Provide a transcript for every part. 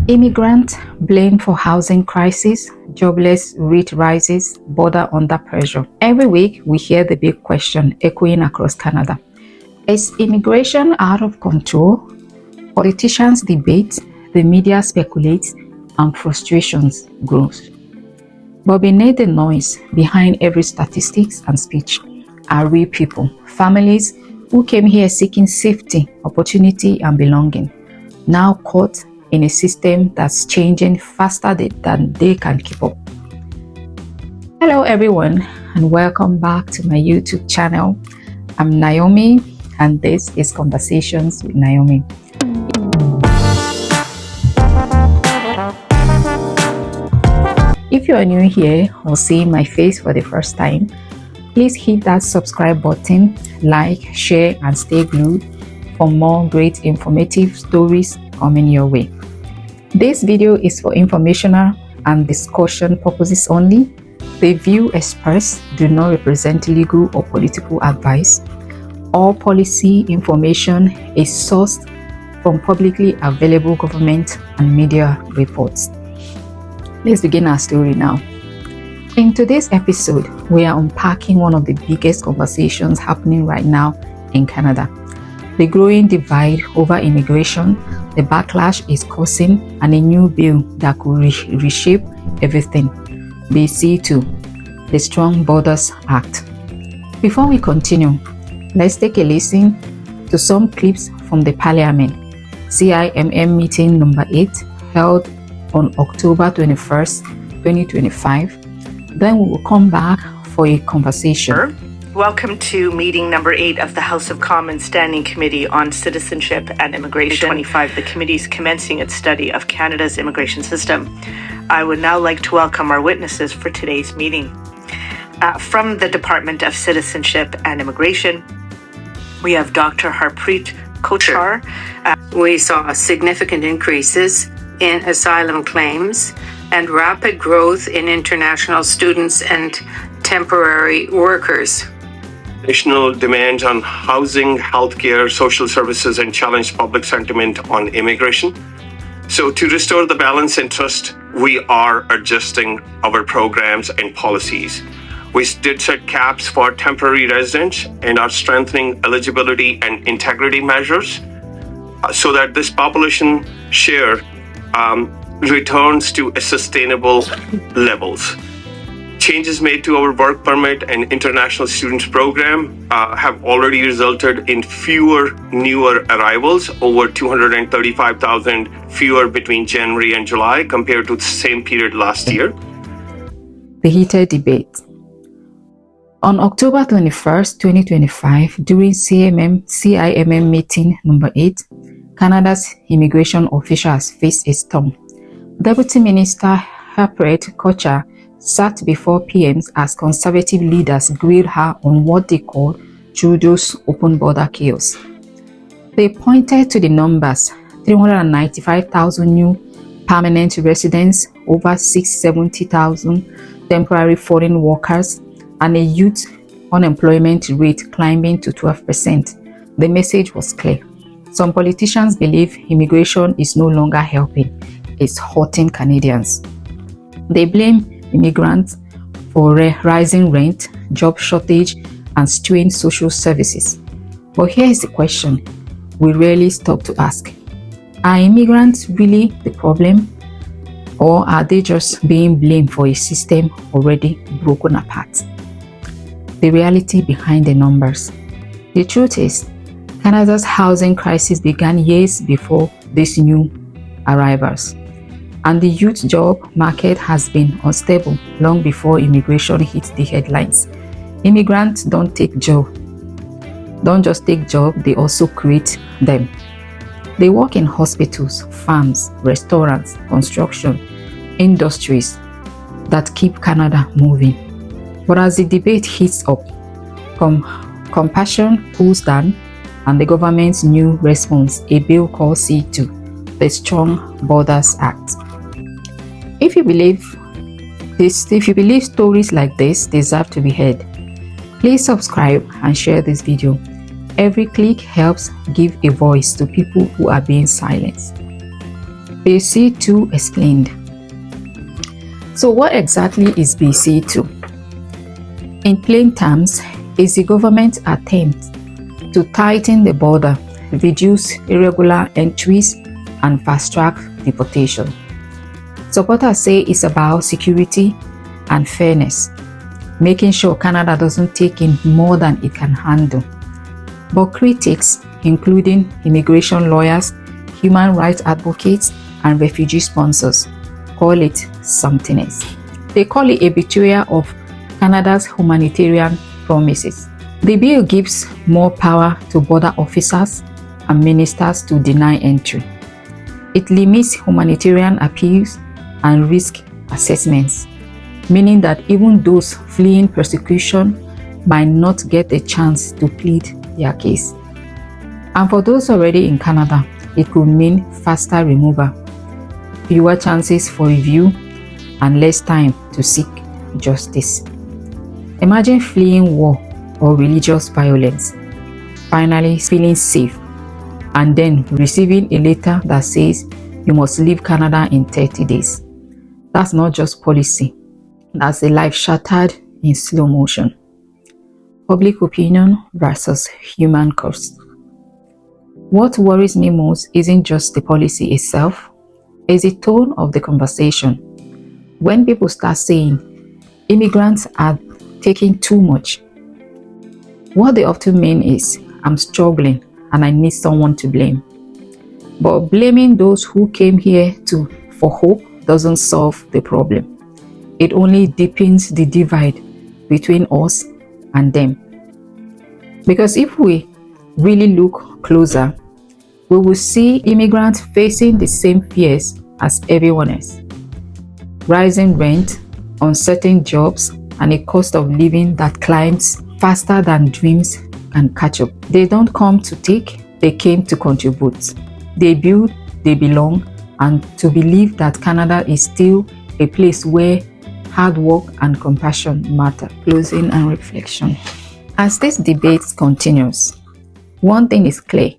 Immigrants blamed for housing crisis, jobless rate rises, border under pressure. Every week, we hear the big question echoing across Canada. Is immigration out of control? Politicians debate, the media speculates, and frustrations grows. But beneath the noise, behind every statistics and speech, are real people, families who came here seeking safety, opportunity, and belonging, now caught in a system that's changing faster than they can keep up. Hello everyone, and welcome back to my YouTube channel. I'm Naomi, and this is Conversations with Naomi. If you are new here or seeing my face for the first time, please hit that subscribe button, like, share, and stay glued for more great informative stories coming your way. This video is for informational and discussion purposes only. The view expressed do not represent legal or political advice. All policy information is sourced from publicly available government and media reports. Let's begin our story now. In today's episode, we are unpacking one of the biggest conversations happening right now in Canada. The growing divide over immigration, the backlash is causing, and a new bill that could reshape everything. The C-2, the Strong Borders Act. Before we continue, let's take a listen to some clips from the Parliament CIMM meeting number 8 held on October 21st, 2025. Then we will come back for a conversation. Welcome to meeting number 8 of the House of Commons Standing Committee on Citizenship and Immigration. 25, the committee is commencing its study of Canada's immigration system. I would now like to welcome our witnesses for today's meeting. From the Department of Citizenship and Immigration, we have Dr. Harpreet Kochar. We saw significant increases in asylum claims and rapid growth in international students and temporary workers. Additional demands on housing, healthcare, social services, and challenged public sentiment on immigration. So to restore the balance and trust, we are adjusting our programs and policies. We did set caps for temporary residents and are strengthening eligibility and integrity measures so that this population share returns to a sustainable levels. Changes made to our work permit and international students program have already resulted in fewer newer arrivals, over 235,000 fewer between January and July compared to the same period last year. The heated debate. On October 21st, 2025, during CIMM meeting number 8, Canada's immigration officials faced a storm. Deputy Minister Harpreet Kochar sat before PMs as conservative leaders grilled her on what they called Trudeau's open border chaos. They pointed to the numbers: 395,000 new permanent residents, over 670,000 temporary foreign workers, and a youth unemployment rate climbing to 12%. The message was clear. Some politicians believe immigration is no longer helping, it's hurting Canadians. They blame immigrants for rising rent, job shortage, and strained social services. But here is the question we rarely stop to ask. Are immigrants really the problem? Or are they just being blamed for a system already broken apart? The reality behind the numbers. The truth is, Canada's housing crisis began years before these new arrivals. And the youth job market has been unstable long before immigration hit the headlines. Immigrants don't just take jobs, they also create them. They work in hospitals, farms, restaurants, construction, industries that keep Canada moving. But as the debate heats up, compassion cools down, and the government's new response, a bill called C-2, the Strong Borders Act. If you believe stories like this deserve to be heard, please subscribe and share this video. Every click helps give a voice to people who are being silenced. C-2 explained. So what exactly is C-2? In plain terms, is the government's attempt to tighten the border, reduce irregular entries, and fast-track deportation. Supporters say it's about security and fairness, making sure Canada doesn't take in more than it can handle. But critics, including immigration lawyers, human rights advocates, and refugee sponsors, call it something else. They call it a betrayal of Canada's humanitarian promises. The bill gives more power to border officers and ministers to deny entry. It limits humanitarian appeals and risk assessments, meaning that even those fleeing persecution might not get a chance to plead their case. And for those already in Canada, it could mean faster removal, fewer chances for review, and less time to seek justice. Imagine fleeing war or religious violence, finally feeling safe, and then receiving a letter that says you must leave Canada in 30 days. That's not just policy, that's a life shattered in slow motion. Public opinion versus human cost. What worries me most isn't just the policy itself, it's the tone of the conversation. When people start saying immigrants are taking too much, what they often mean is, I'm struggling and I need someone to blame. But blaming those who came here for hope doesn't solve the problem. It only deepens the divide between us and them. Because if we really look closer, we will see immigrants facing the same fears as everyone else. Rising rent, uncertain jobs, and a cost of living that climbs faster than dreams can catch up. They don't come to take, they came to contribute. They build, they belong, and to believe that Canada is still a place where hard work and compassion matter. Closing and reflection. As this debate continues, one thing is clear.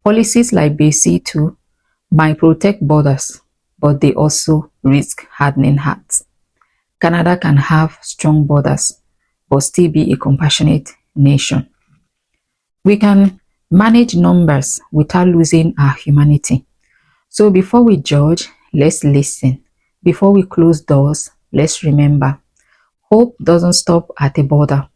Policies like C-2 might protect borders, but they also risk hardening hearts. Canada can have strong borders, but still be a compassionate nation. We can manage numbers without losing our humanity. So before we judge, let's listen. Before we close doors, let's remember. Hope doesn't stop at the border.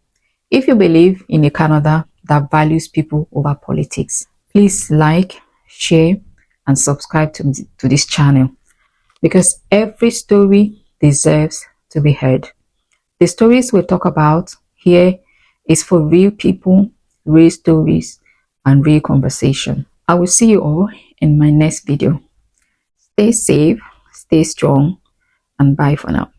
If you believe in a Canada that values people over politics, please like, share, and subscribe to this channel, because every story deserves to be heard. The stories we talk about here is for real people, real stories, and real conversation. I will see you all in my next video. Stay safe, stay strong, and bye for now.